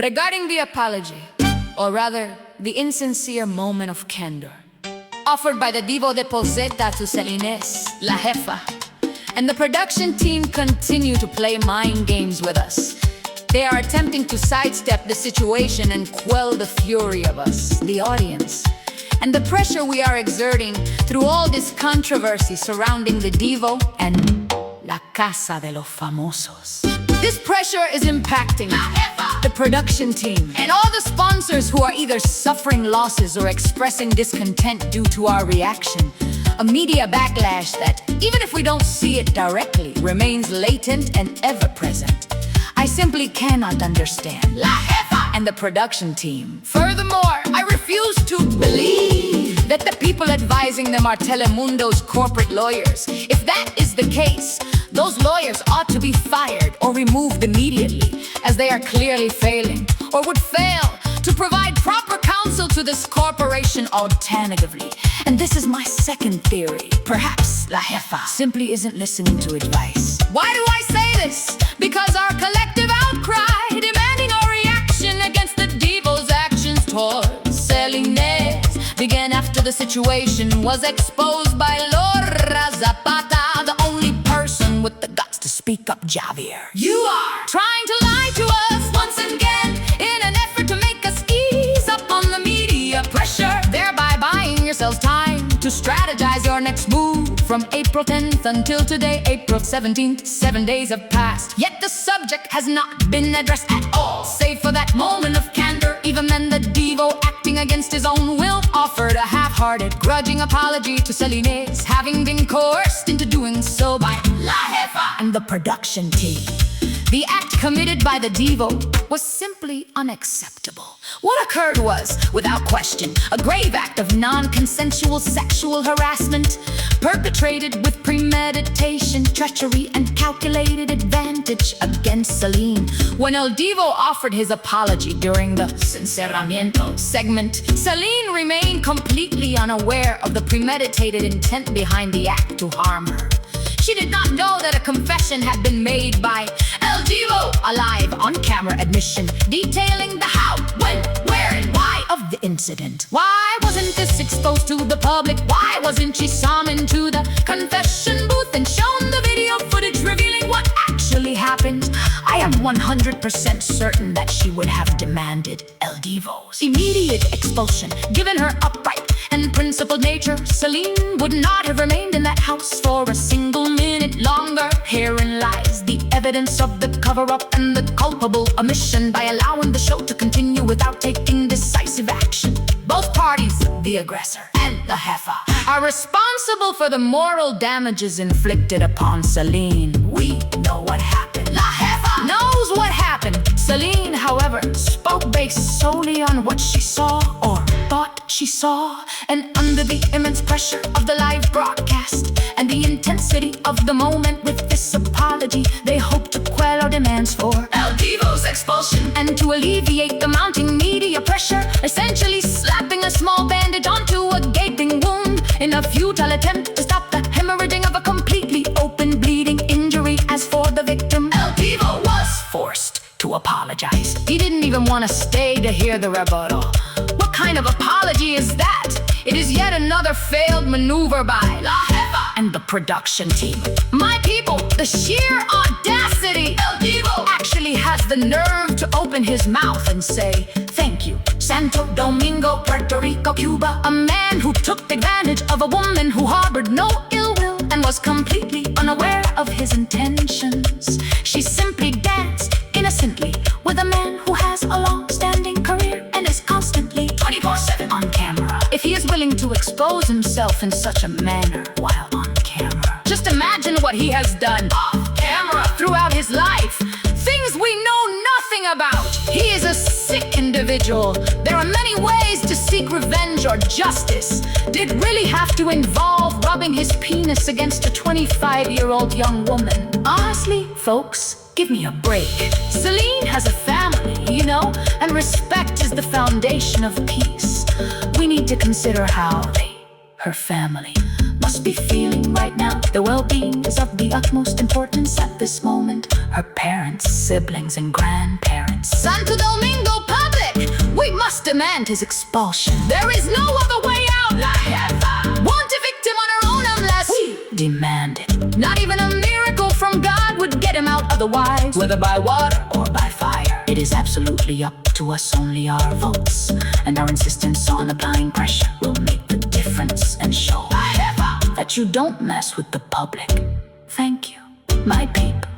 regarding the apology, or rather, the insincere moment of candor, offered by the Divo de Poseta to Celines, La Jefa, and the production team continue to play mind games with us. They are attempting to sidestep the situation and quell the fury of us, the audience, and the pressure we are exerting through all this controversy surrounding the Divo and La Casa de los Famosos. This pressure is impacting the production team and all the sponsors who are either suffering losses or expressing discontent due to our reaction. A media backlash that, even if we don't see it directly, remains latent and ever-present. I simply cannot understand La Jefa and the production team. Furthermore, I refuse to believe that the people advising them are Telemundo's corporate lawyers. If that is the case, those lawyers ought to be fired or removed immediately, as they are clearly failing, or would fail, to provide proper counsel to this corporation alternatively. And this is my second theory. Perhaps La Jefa simply isn't listening to advice. Why do I say this? Because our collective outcry demanding a reaction against the Divo's actions towards Celines began after the situation was exposed by Laura Zapata, the only person with the guts to speak up. Javier, you are trying to lie to us once again in an effort to make us ease up on the media pressure, thereby buying yourselves time to strategize your next move. From April 10th until today, April 17th, 7 days have passed, yet the subject has not been addressed at all, save for that moment of candor. Even then, the Divo, acting against his own will, offered a half-hearted, grudging apology to Celines, having been coerced into doing so by La Jefa and the production team. The act committed by the Divo was simply unacceptable. What occurred was, without question, a grave act of non-consensual sexual harassment, perpetrated with premeditation, treachery, and calculated advantage against Celine. When El Divo offered his apology during the Sinceramiento segment, Celine remained completely unaware of the premeditated intent behind the act to harm her. She did not know that a confession had been made by El Divo, a live on-camera admission detailing the how, when, where, and why of the incident. Why wasn't this exposed to the public? Why wasn't she summoned to the confession booth and shown the video footage revealing what actually happened? I am 100% certain that she would have demanded El Divo's immediate expulsion. Given her upright and principled nature, Celine would not have remained in that house for a single minute longer. Herein lies the evidence of the cover-up and the culpable omission by allowing the show to continue without taking decisive action. Both parties, the aggressor and La Jefa, are responsible for the moral damages inflicted upon Celine. We know what happened. La Jefa knows what happened. Celine, however, spoke based solely on what she saw or thought she saw, and under the immense pressure of the live broadcast and the intensity of the moment. With this apology, they hope to quell our demands for El Divo's expulsion and to alleviate the mounting media pressure, essentially slapping a small bandage onto a gaping wound in a futile attempt to stop the hemorrhaging of a completely open bleeding injury. As for the victim, El Divo was forced to apologize. He didn't even want to stay to hear the rebuttal. What kind of apology is that? It is yet another failed maneuver by La Jefa and the production team. My people, the sheer audacity! El Divo actually has the nerve to open his mouth and say, "Thank you, Santo Domingo, Puerto Rico, Cuba." A man who took advantage of a woman who harbored no ill will and was completely unaware of his intentions. She simply danced innocently with a man who has a long-standing career and is constantly 24/7 on camera. If he is willing to expose himself in such a manner while on camera, just imagine what he has done off camera throughout his life. Things we know nothing about. He is a sick individual. There are many ways to seek revenge or justice. Did it really have to involve rubbing his penis against a 25-year-old young woman? Honestly, folks, give me a break. Celine has a family, you know, and respect is the foundation of peace. We need to consider how her family, must be feeling right now. The well-being is of the utmost importance at this moment. Her parents, siblings, and grandparents. Santo Domingo, must demand his expulsion. There is no other way out. La Jefa want a victim on her own unless we demand it. Not even a miracle from God would get him out otherwise. Whether by water or by fire, it is absolutely up to us. Only our votes and our insistence on applying pressure will make the difference and show that you don't mess with the public. Thank you, my people.